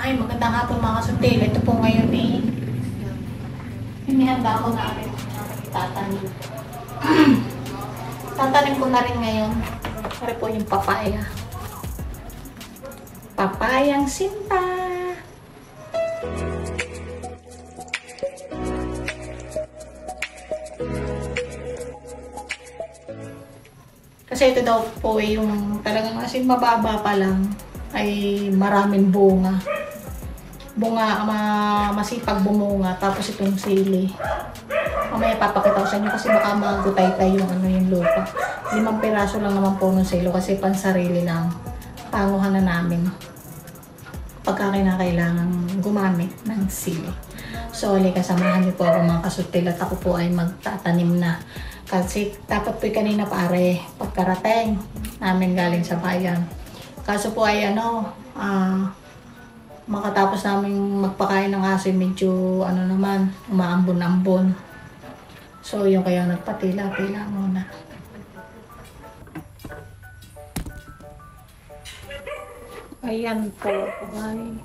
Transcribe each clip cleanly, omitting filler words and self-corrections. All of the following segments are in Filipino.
Ay, magandang hapon mga kasuntil. Ito po ngayon inihanda ko na rin tatanim. Tatanim ko na rin ngayon. Pare po yung papaya. Papayang sinta. Kasi ito daw po yung talagang asin mababa pa lang ay maraming bunga. Masipag bumunga. Tapos itong sili. Mamaya papakita ko sa inyo kasi baka magutay-tay yung lupa. 5 piraso lang naman po ng silo kasi pansarili lang. Panguhan na namin. Pagka kinakailangan gumamit ng sili. So, kasamahan niyo po ako mga kasutil at ako po ay magtatanim na. Kasi dapat po kanina pare, pagkarating namin galing sa bayan. Kaso po ay makatapos namin magpakain ng aso, medyo naman, umaambon-ambon. So, yung kaya nagpatila-pila muna. Ayan po. Ay.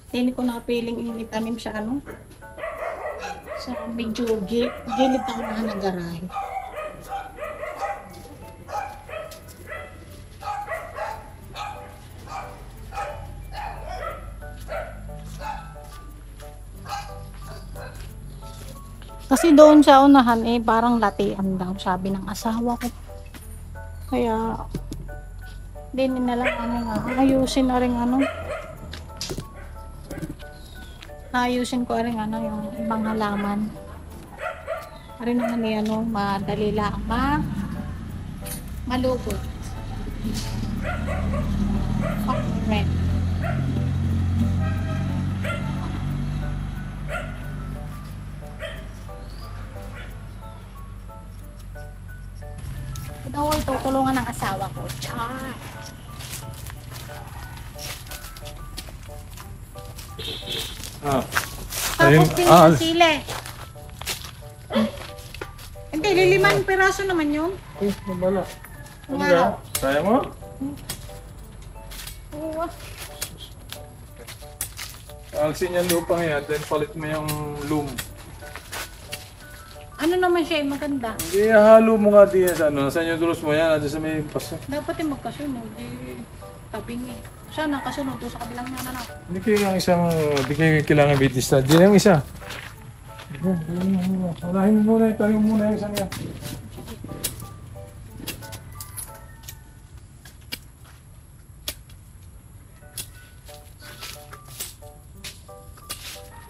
Hindi ko nakapiling itanim siya sa medyo gilid ako na ng garahe. Kasi doon sa unahan parang latian daw sabi ng asawa ko. Kaya din na lang ayusin na rin ayusin ko rin yung ibang halaman. Rin naman madali lang malugod. Okay. Ito ay tutulungan ng asawa ko. Char! Tapos sili. Hindi, 5 piraso naman yun. Wala. Ano? Kaya mo? Oo. Alsin yung lupang yan, then palit mo yung loom. Ano naman siya maganda? Hindi, halo mo nga din sa Saan yung dulos mo yan? Nandiyan sa may paso. Dapat yung magkasunod. Tabing Sana kasunod doon sa kabilang na Hindi kayo hindi kayo kailangan bitista. Di yung isa. Walahin mo muna, itayo muna yung isang yan.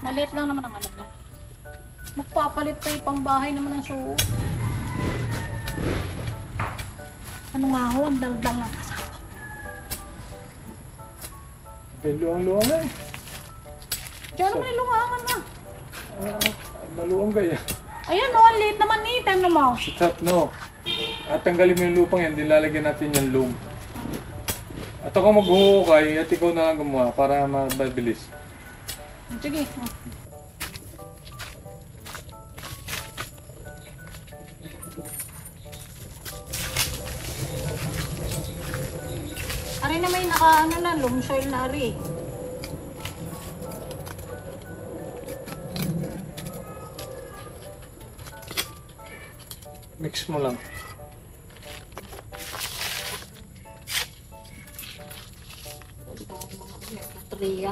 Maliit lang naman ang niya. Magpapalit pa yung pangbahay naman ng suo. Ano nga ho, ang daldal ng asawa. Luang-luang na eh. Diyan naman yung lumangan na. Maluang kaya. Ayan o, ang liit naman ni Item naman. Stop, no. At tanggalin mo yung lupang yan, dilalagyan natin yung loom. At ako maghuhukay at ikaw na lang gumawa para mabilis. Sige. Ari na may loam soil na ari. Mix mo lang. Triya.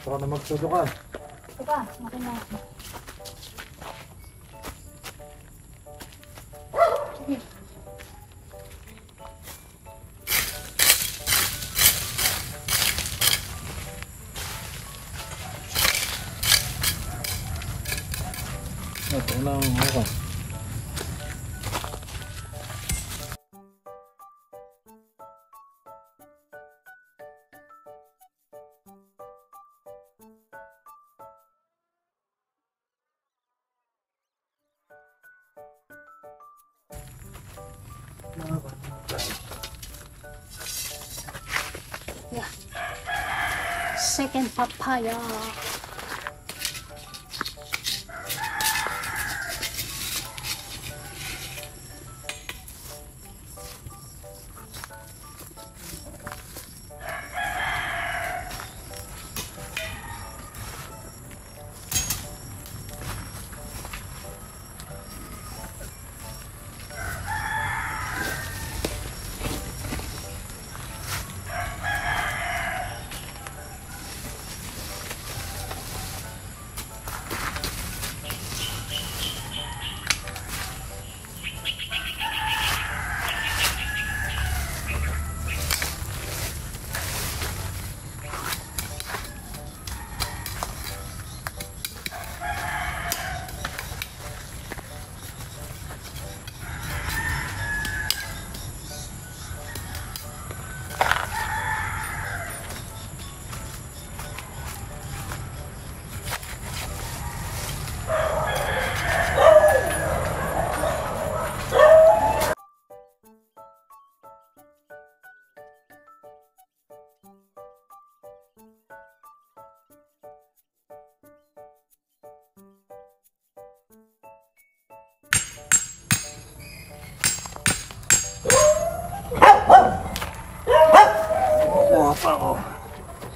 Baka na magsudukan. Ika, makina. Sige. Ito na ang mukha. Yeah. Second papaya.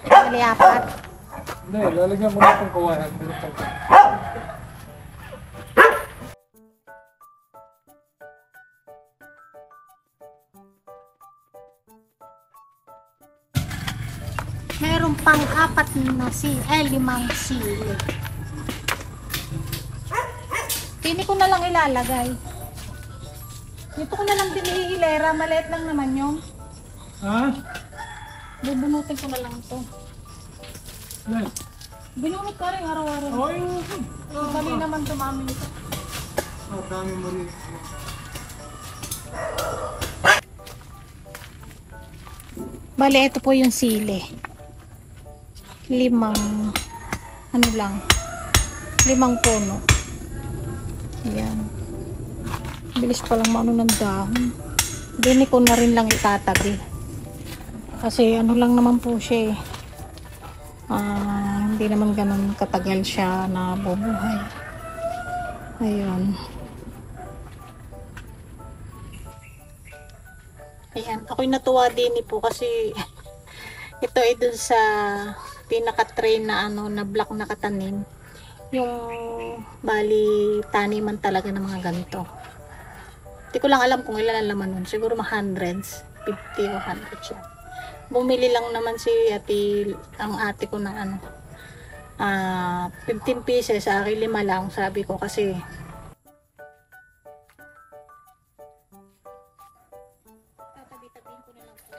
Bali, apat. Hindi, lalagyan mo na itong kawayan. Meron pang apat na limang sili. Pini ko na lang ilalagay. Dito ko na lang din ihilera. Maliit lang naman yun. Ha? Bubunutin ko na lang ito. Yan. Binunot ka rin araw-araw. Ay, Bali naman tumami ito. dami mo rin. Bali, ito po yung sili. Limang puno. Ayan. Bilis pa lang maano ng dahon. Dini ko na rin lang itatabi. Kasi ano lang naman po siya eh. Hindi naman ganun katagal siya na bubuhay. Ayun. Ayan. Ako'y natuwa din po kasi ito ay dun sa pinaka-tray na na block na katanim. Yung bali taniman talaga ng mga ganito. Hindi ko lang alam kung ilan ang laman nun. Siguro mga hundreds. 50 o 100 siya. Bumili lang naman si ang ate ko ng 15 pieces. Sa akin 5 lang. Sabi ko kasi tatabi-tabihin ko na lang po.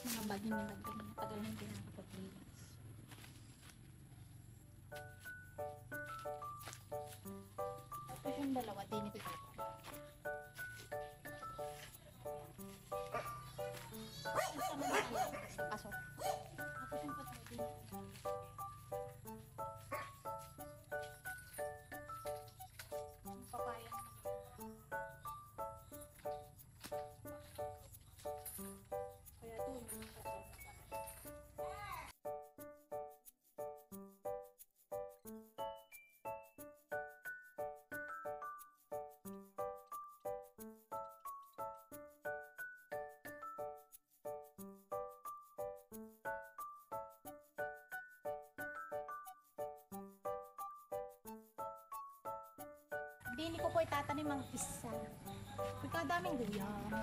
Mga baging na tagal na hindi nakapag-linis. Tapos yung dalawa, din ito. Isa mo na lang sa pasok. Tapos yung pasok din. Papaya. Kaya ito, Dini ko po itatanim ang isa. Pagkadaming gulyan.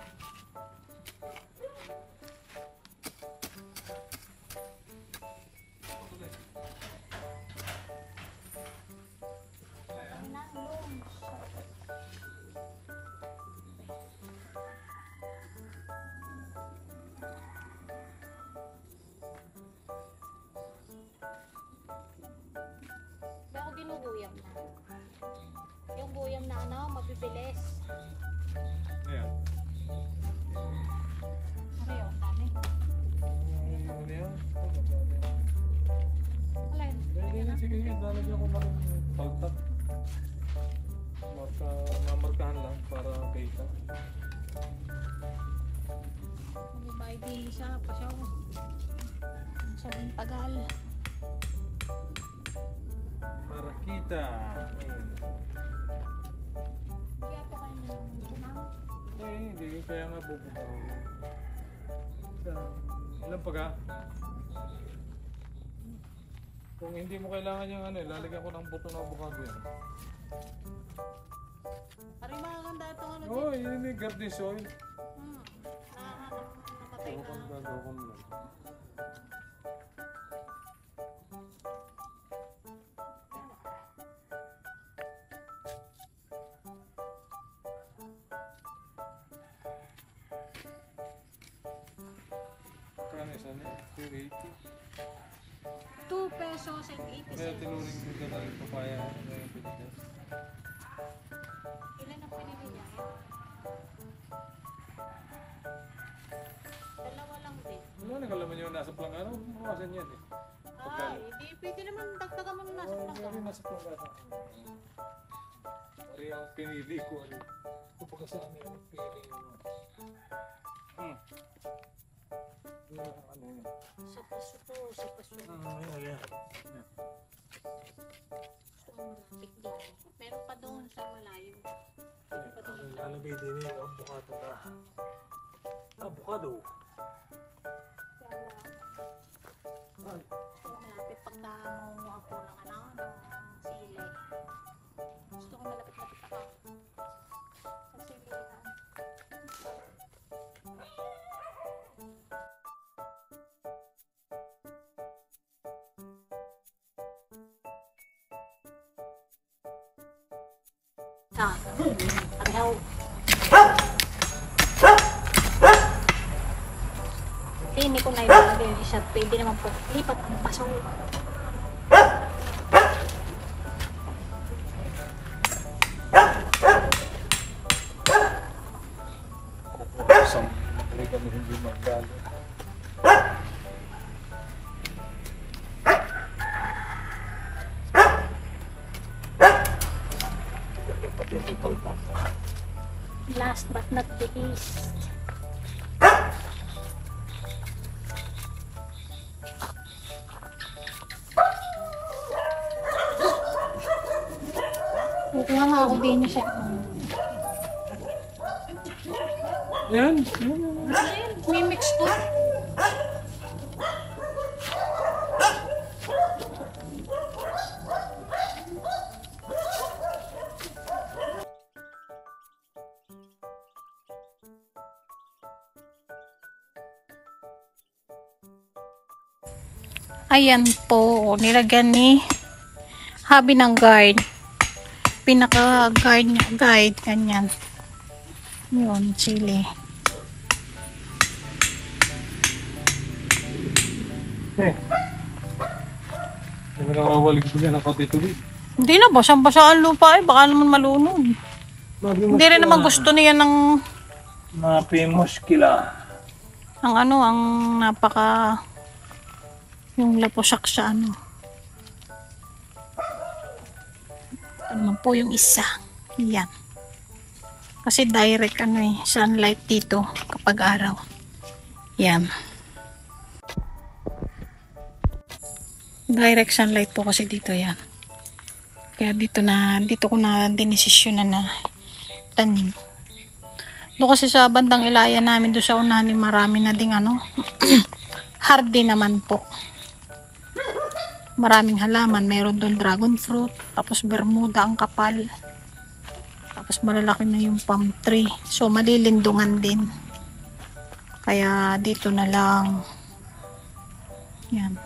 pananim na ano, mabibilis. Ayan. Ano yun? Dami. Ano yan? Alin? Sige, lalagyan ko na rin yung paltat. Mamarkahan lang para kita. Magibay di sa pasyaw. Sabing tagal. Para kita. Kaya po kayo nang Hindi. Kaya nga bubukaw. Ilan pa ka? Kung hindi mo kailangan yung ano, lalagyan ko ng buto ng avocado yan. Pari maganda itong ano. Oo, yun yung garden soil. Namatay Ako kung na. gagawa ko mo. Kano isa niya? 280. 2 pesos and 80 Kaya cents. tinuring ko na lang yung papaya na yung pinitas. Ilan ang pinili niya? Dalawa lang din. Wala na kalaman yung nasa plangano. Mawasan yan eh. Ay, hindi pwede naman dagdagan mo nung nasa Oo, plangka. yung nasa plangano. Pari ang pinili ko. Kapag sa amin yung pinili mo. Ano yun? Sa paso to, sa paso. Ayan. Meron pa doon sa malayo. Meron pa doon. Lalabay din yung avocado na. Avocado. Malapit pag namunga ako ng ano, ng sili. Gusto ko malapit-lapit ako. Sa silihan. Ah, pareho. Hindi ko na ibigay yung isa. Pwede naman po. Lipat ang paso. Isang matuloy kami hindi magdalo. Last but not the least. Kukuha nga ako din siya. Yan. May mix to. Ayan po, nilagyan ni Habi ng guard. Pinaka-guard niya, guide, ganyan. Yun, chili. Hindi mo nakawalig ko yan ang katituloy. Hindi na, basang-basa ang lupa eh, baka naman malunod. Hindi rin naman gusto niya ng Mapimuskila. ang ano, ang napaka yung laposak sa ano. Ito naman po yung isa. Yan. Kasi direct ano eh, sunlight dito kapag araw. Yan. Direct sunlight po kasi dito yan. Kaya dito ko na dinesisyonan na tanim. Doon kasi sa bandang Ilaya namin doon sa unahan marami na ding ano hardy naman po. Maraming halaman. Meron doon dragon fruit. Tapos bermuda ang kapal. Tapos malalaki na yung palm tree. So malilindungan din. Kaya dito na lang. Yan.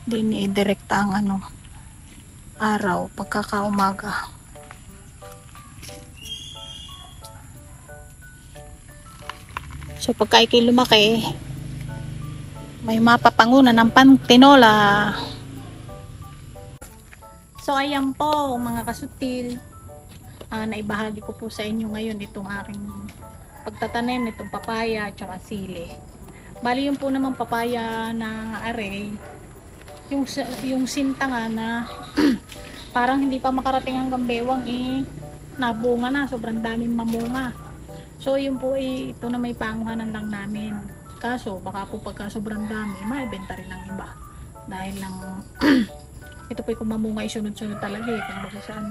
Din i-direkta ang ano araw pagkakaumaga. So pagka ikay lumaki, may mapapangunan ng pantinola. So ayan po mga kasutil. naibahagi ko po sa inyo ngayon itong aking pagtatanim nitong papaya at saka sili. Bali yung po naman papaya na array, yung sinta nga na parang hindi pa makarating hanggang bewang nabunga na, sobrang daming mamunga. So yun po ito na may panguhanan lang namin. Kaso baka po pagka sobrang dami, maibenta rin ng iba. Dahil lang ito po kung mamunga isunod-sunod talaga kung baka saan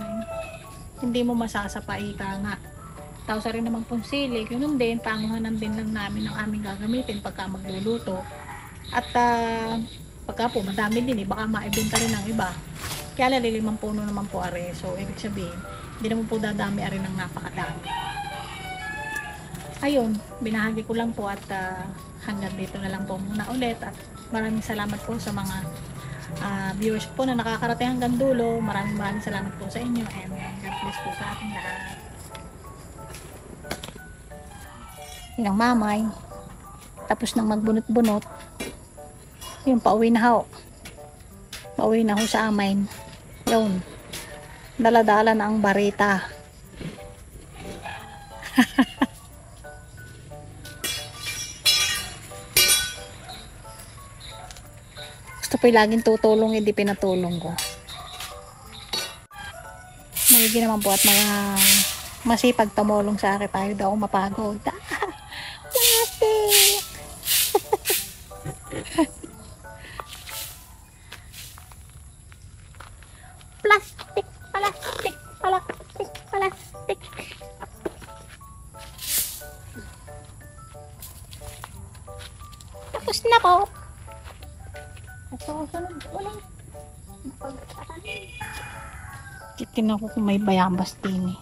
hindi mo masasapay ka nga. Tapos rin naman pong sili, yun din, panguhanan din lang namin ang aming gagamitin pagka magluluto. At pagka po madami din baka maibenta rin ng iba. Kaya lalilimang puno naman po are. So ibig sabihin, hindi naman po dadami are ng napakadami. Ayun, binahagi ko lang po at hanggang dito na lang po muna ulit. At maraming salamat po sa mga viewers po na nakakarating hanggang dulo. Maraming salamat po sa inyo and God bless po sa ating lahat. Yung mamay tapos nang magbunot-bunot yung pauwi na ho sa amin. Yun, dala-dala na ang barita. Gusto po yung laging tutulong, hindi pinatulong ko. Magiging naman po at mga masipag tumulong sa akin, tayo daw mapagod. Plastic. Tapos na po. Sunod ulit. Titignan ko kung may bayabas din eh.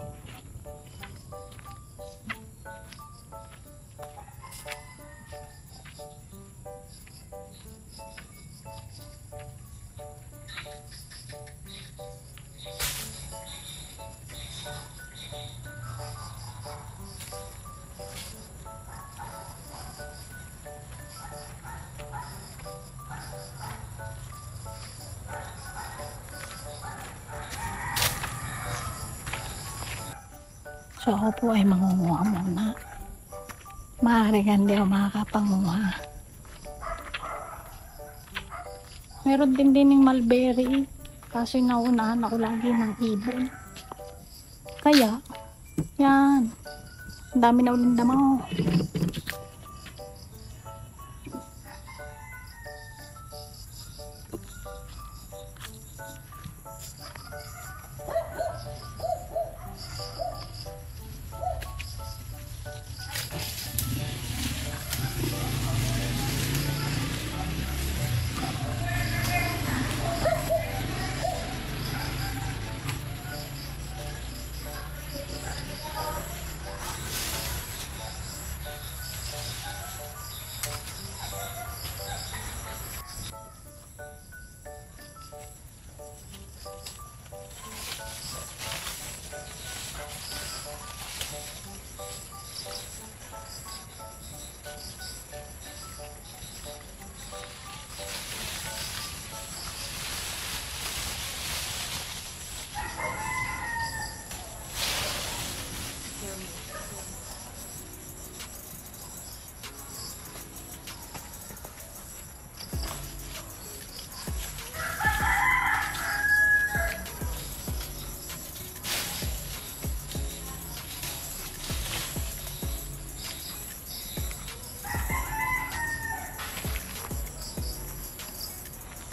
So ako po ay mangunguha muna. Maaari nga hindi ako makakapanguha. Meron din yung mulberry. Kaso naunahan ako lagi ng ibon. Kaya, yan. Ang dami na ulit damaw.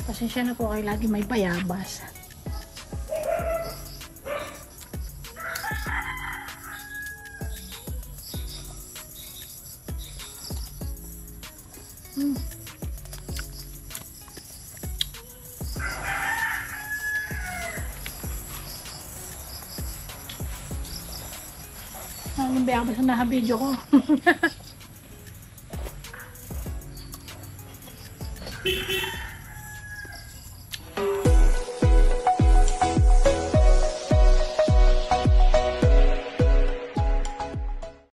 Pasensya na po kayo, lagi may bayabas. Yung bayabas na naka-video ko.